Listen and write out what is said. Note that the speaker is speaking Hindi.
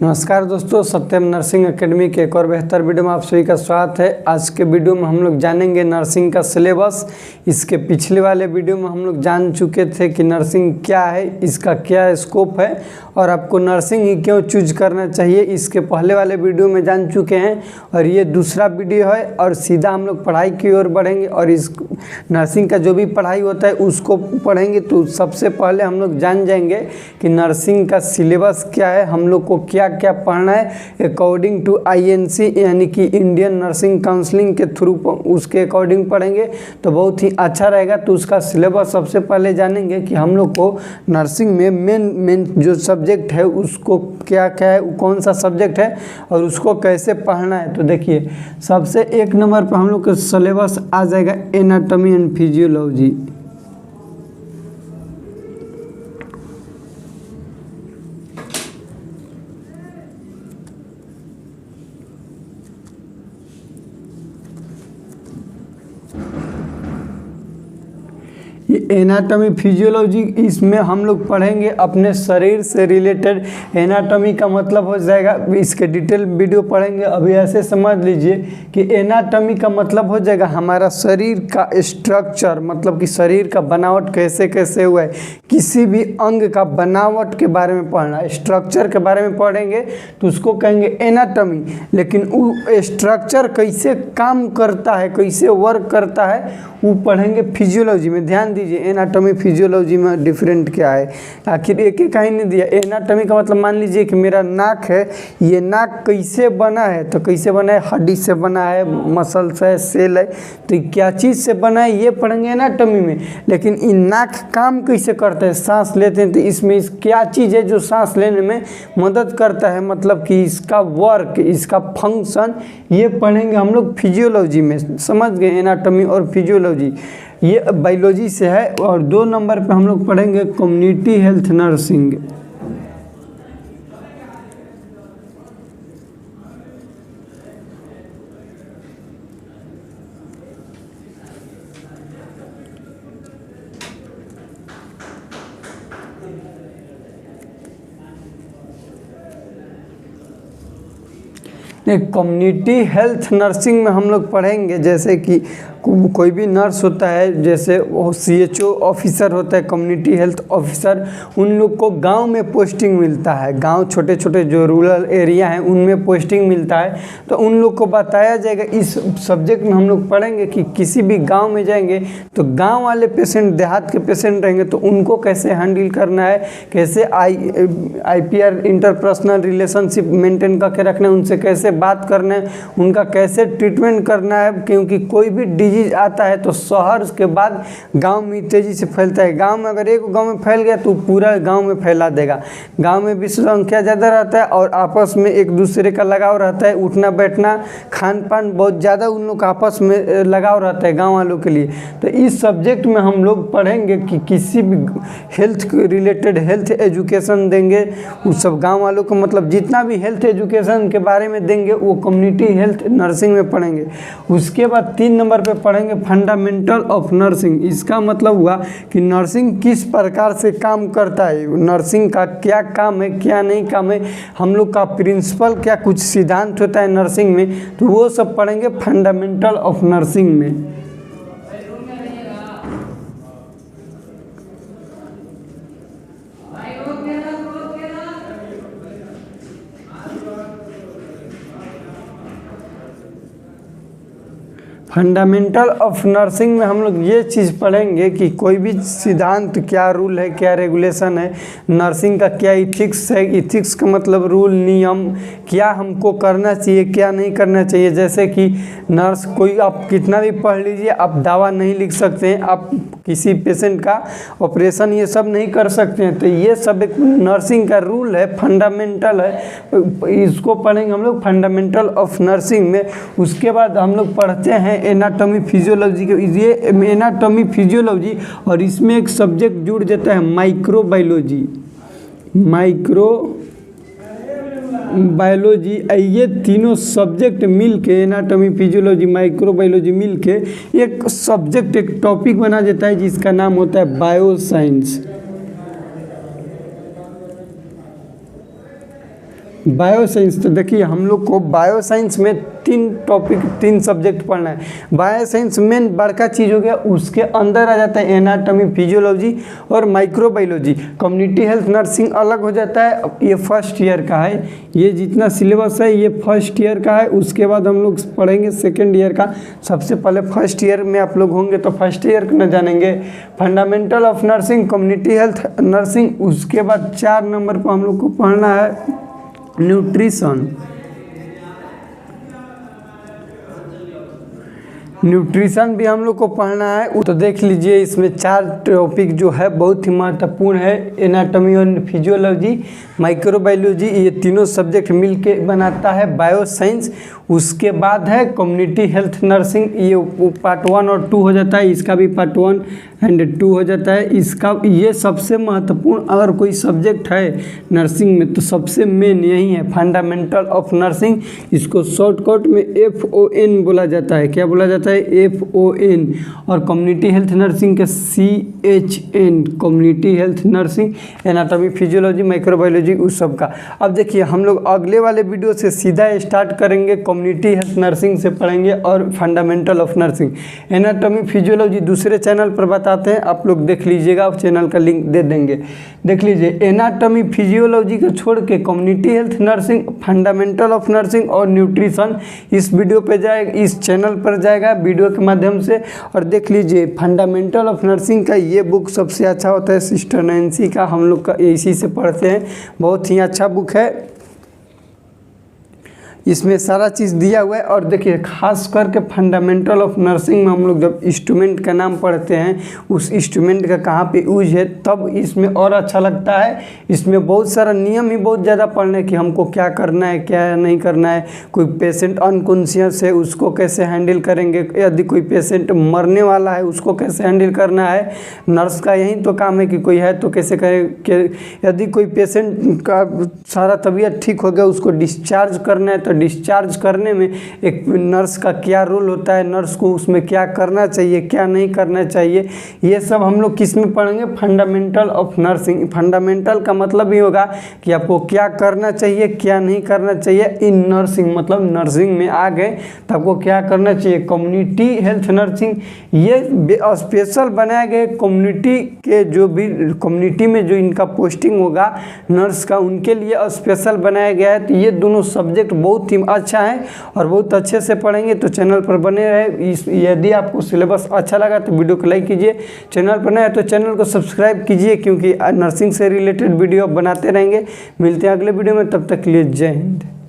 नमस्कार दोस्तों, सत्यम नर्सिंग एकेडमी के एक और बेहतर वीडियो में आप सभी का स्वागत है। आज के वीडियो में हम लोग जानेंगे नर्सिंग का सिलेबस। इसके पिछले वाले वीडियो में हम लोग जान चुके थे कि नर्सिंग क्या है, इसका क्या स्कोप है और आपको नर्सिंग ही क्यों चूज करना चाहिए। इसके पहले वाले वीडियो में जान चुके हैं और ये दूसरा वीडियो है और सीधा हम लोग पढ़ाई की ओर बढ़ेंगे और इस नर्सिंग का जो भी पढ़ाई होता है उसको पढ़ेंगे। तो सबसे पहले हम लोग जान जाएंगे कि नर्सिंग का सिलेबस क्या है, हम लोग को क्या क्या पढ़ना है अकॉर्डिंग टू INC यानी कि इंडियन नर्सिंग काउंसलिंग के थ्रू उसके अकॉर्डिंग पढ़ेंगे तो बहुत ही अच्छा रहेगा। तो उसका सिलेबस सबसे पहले जानेंगे कि हम लोग को नर्सिंग में मेन जो सब्जेक्ट है उसको क्या क्या है, कौन सा सब्जेक्ट है और उसको कैसे पढ़ना है। तो देखिए, सबसे एक नंबर पर हम लोग का सिलेबस आ जाएगा anatomy and physiology. Anatomy physiology, इसमें हम लोग पढ़ेंगे अपने शरीर से रिलेटेड। एनाटॉमी का मतलब हो जाएगा, इसके डिटेल वीडियो पढ़ेंगे। अभी ऐसे समझ लीजिए कि एनाटॉमी का मतलब हो जाएगा हमारा शरीर का स्ट्रक्चर, मतलब कि शरीर का बनावट कैसे कैसे हुआ है। किसी भी अंग का बनावट के बारे में पढ़ना, स्ट्रक्चर के बारे में पढ़ेंगे तो उसको कहेंगे एनाटॉमी। लेकिन वो स्ट्रक्चर कैसे काम करता है, कैसे वर्क करता है, वो पढ़ेंगे फिजियोलॉजी में। ध्यान दीजिए, एनाटॉमी फिजियोलॉजी में डिफरेंट क्या है। आखिर एक एक कहीं नहीं दिया। एनाटॉमी का मतलब मान लीजिए कि मेरा नाक है, ये नाक कैसे बना है, तो कैसे बना है, हड्डी से बना है, मसल्स है, सेल है, तो क्या चीज़ से बना है ये पढ़ेंगे एनाटॉमी में। लेकिन इन नाक काम कैसे करता है, सांस लेते हैं तो इसमें क्या चीज़ है जो सांस लेने में मदद करता है, मतलब कि इसका वर्क, इसका फंक्शन, ये पढ़ेंगे हम लोग फिजियोलॉजी में। समझ गए, एनाटॉमी और फिजियोलॉजी ये बायोलॉजी से है। और 2 नंबर पे हम लोग पढ़ेंगे community health nursing. Community health nursing में हम लोग पढ़ेंगे जैसे कि कोई भी नर्स होता है, जैसे वो CHO ऑफिसर होता है, कम्युनिटी हेल्थ ऑफिसर, उन लोग को गांव में पोस्टिंग मिलता है। गांव छोटे छोटे जो रूरल एरिया हैं उनमें पोस्टिंग मिलता है। तो उन लोग को बताया जाएगा, इस सब्जेक्ट में हम लोग पढ़ेंगे कि किसी भी गांव में जाएंगे तो गांव वाले पेशेंट, देहात के पेशेंट रहेंगे तो उनको कैसे हैंडल करना है, कैसे IPR इंटरपर्सनल रिलेशनशिप मेंटेन करके रखना है, उनसे कैसे बात करना है, उनका कैसे ट्रीटमेंट करना है। क्योंकि कोई भी डिजीज आता है तो शहर के बाद गांव में तेजी से फैलता है। गांव में अगर एक गांव में फैल गया तो पूरा गांव में फैला देगा। गांव में विश्व संख्या ज़्यादा रहता है और आपस में एक दूसरे का लगाव रहता है, उठना बैठना खान पान बहुत ज़्यादा उन लोग का आपस में लगाव रहता है गाँव वालों के लिए। तो इस सब्जेक्ट में हम लोग पढ़ेंगे कि किसी भी हेल्थ रिलेटेड हेल्थ एजुकेशन देंगे उस सब गाँव वालों को, मतलब जितना भी हेल्थ एजुकेशन के बारे में देंगे वो कम्युनिटी हेल्थ नर्सिंग में पढ़ेंगे। उसके बाद 3 नंबर पे पढ़ेंगे फंडामेंटल ऑफ नर्सिंग। इसका मतलब हुआ कि नर्सिंग किस प्रकार से काम करता है, नर्सिंग का क्या काम है, क्या नहीं काम है, हम लोग का प्रिंसिपल क्या कुछ सिद्धांत होता है नर्सिंग में, तो वो सब पढ़ेंगे फंडामेंटल ऑफ नर्सिंग में। फंडामेंटल ऑफ नर्सिंग में हम लोग ये चीज़ पढ़ेंगे कि कोई भी सिद्धांत, क्या रूल है, क्या रेगुलेशन है, नर्सिंग का क्या इथिक्स है। इथिक्स का मतलब रूल, नियम, क्या हमको करना चाहिए, क्या नहीं करना चाहिए। जैसे कि नर्स, कोई आप कितना भी पढ़ लीजिए, आप दवा नहीं लिख सकते हैं, आप किसी पेशेंट का ऑपरेशन ये सब नहीं कर सकते हैं। तो ये सब एक नर्सिंग का रूल है, फंडामेंटल है। इसको पढ़ेंगे हम लोग फंडामेंटल ऑफ नर्सिंग में। उसके बाद हम लोग पढ़ते हैं एनाटॉमी फिजियोलॉजी के। ये एनाटॉमी फिजियोलॉजी और इसमें एक सब्जेक्ट जुड़ जाता है माइक्रोबायोलॉजी। बायोलॉजी, ये तीनों सब्जेक्ट मिलके, एनाटॉमी फिजियोलॉजी माइक्रोबायोलॉजी मिलके एक सब्जेक्ट, एक टॉपिक बना देता है जिसका नाम होता है बायोसाइंस। बायो साइंस, तो देखिए हम लोग को बायो साइंस में 3 सब्जेक्ट पढ़ना है। बायो साइंस मेन बड़का चीज़ हो गया, उसके अंदर आ जाता है एनाटॉमी, फिजियोलॉजी और माइक्रोबायोलॉजी। कम्युनिटी हेल्थ नर्सिंग अलग हो जाता है, ये फर्स्ट ईयर का है। ये जितना सिलेबस है ये फर्स्ट ईयर का है। उसके बाद हम लोग पढ़ेंगे सेकेंड ईयर का। सबसे पहले फर्स्ट ईयर में आप लोग होंगे तो फर्स्ट ईयर का न जानेंगे fundamental of nursing, community health nursing. उसके बाद 4 नंबर पर हम लोग को पढ़ना है न्यूट्रिशन। न्यूट्रिशन भी हम लोग को पढ़ना है। तो देख लीजिए इसमें 4 टॉपिक जो है बहुत ही महत्वपूर्ण है, एनाटॉमी और फिजियोलॉजी, माइक्रोबायोलॉजी, ये तीनों सब्जेक्ट मिलके बनाता है बायो साइंस। उसके बाद है कम्युनिटी हेल्थ नर्सिंग, ये पार्ट 1 और 2 हो जाता है, इसका भी पार्ट 1 एंड 2 हो जाता है। इसका ये सबसे महत्वपूर्ण अगर कोई सब्जेक्ट है नर्सिंग में तो सबसे मेन यही है, फंडामेंटल ऑफ नर्सिंग। इसको शॉर्टकट में FON बोला जाता है। क्या बोला जाता है? FON। और कम्युनिटी हेल्थ नर्सिंग के CHN, community health nursing, anatomy, physiology, microbiology, उस सब का। अब देखिए हम लोग अगले वाले वीडियो से सीधा स्टार्ट करेंगे, कम्युनिटी हेल्थ नर्सिंग से पढ़ेंगे और fundamental of nursing. Anatomy physiology दूसरे चैनल पर बताते हैं, आप लोग देख लीजिएगा, आप चैनल का लिंक दे देंगे। देख लीजिए एनाटॉमी फिजियोलॉजी को छोड़ के community health nursing, fundamental of nursing और न्यूट्रिशन इस वीडियो पे जाएगा, इस चैनल पर जाएगा वीडियो के माध्यम से। और देख लीजिए फंडामेंटल ऑफ नर्सिंग का ये बुक सबसे अच्छा होता है, सिस्टर नैंसी का, हम लोग का इसी से पढ़ते हैं, बहुत ही अच्छा बुक है। इसमें सारा चीज़ दिया हुआ है। और देखिए खास करके फंडामेंटल ऑफ नर्सिंग में हम लोग जब इंस्ट्रूमेंट का नाम पढ़ते हैं, उस इंस्ट्रूमेंट का कहाँ पे यूज है, तब इसमें और अच्छा लगता है। इसमें बहुत सारा नियम ही बहुत ज़्यादा पढ़ने कि हमको क्या करना है क्या नहीं करना है। कोई पेशेंट अनकॉन्शियस है उसको कैसे हैंडल करेंगे, यदि कोई पेशेंट मरने वाला है उसको कैसे हैंडल करना है। नर्स का यही तो काम है कि कोई है तो कैसे करें। यदि कोई पेशेंट का सारा तबीयत ठीक हो गया उसको डिस्चार्ज करना है तो डिस्चार्ज करने में एक नर्स का क्या रोल होता है, नर्स को उसमें क्या करना चाहिए क्या नहीं करना चाहिए, ये सब हम लोग किस में पढ़ेंगे? Fundamental of nursing. फंडामेंटल का मतलब ये होगा कि आपको क्या करना चाहिए क्या नहीं करना चाहिए इन नर्सिंग, मतलब नर्सिंग में आ गए तो आपको क्या करना चाहिए। कम्युनिटी हेल्थ नर्सिंग ये स्पेशल बनाए गए कम्युनिटी के, जो भी कम्युनिटी में जो इनका पोस्टिंग होगा नर्स का, उनके लिए स्पेशल बनाया गया है। तो ये दोनों सब्जेक्ट बहुत ही अच्छा है और बहुत अच्छे से पढ़ेंगे, तो चैनल पर बने रहे। यदि आपको सिलेबस अच्छा लगा तो वीडियो को लाइक कीजिए, चैनल पर नए हैं तो चैनल को सब्सक्राइब कीजिए, क्योंकि नर्सिंग से रिलेटेड वीडियो बनाते रहेंगे। मिलते हैं अगले वीडियो में, तब तक के लिए जय हिंद।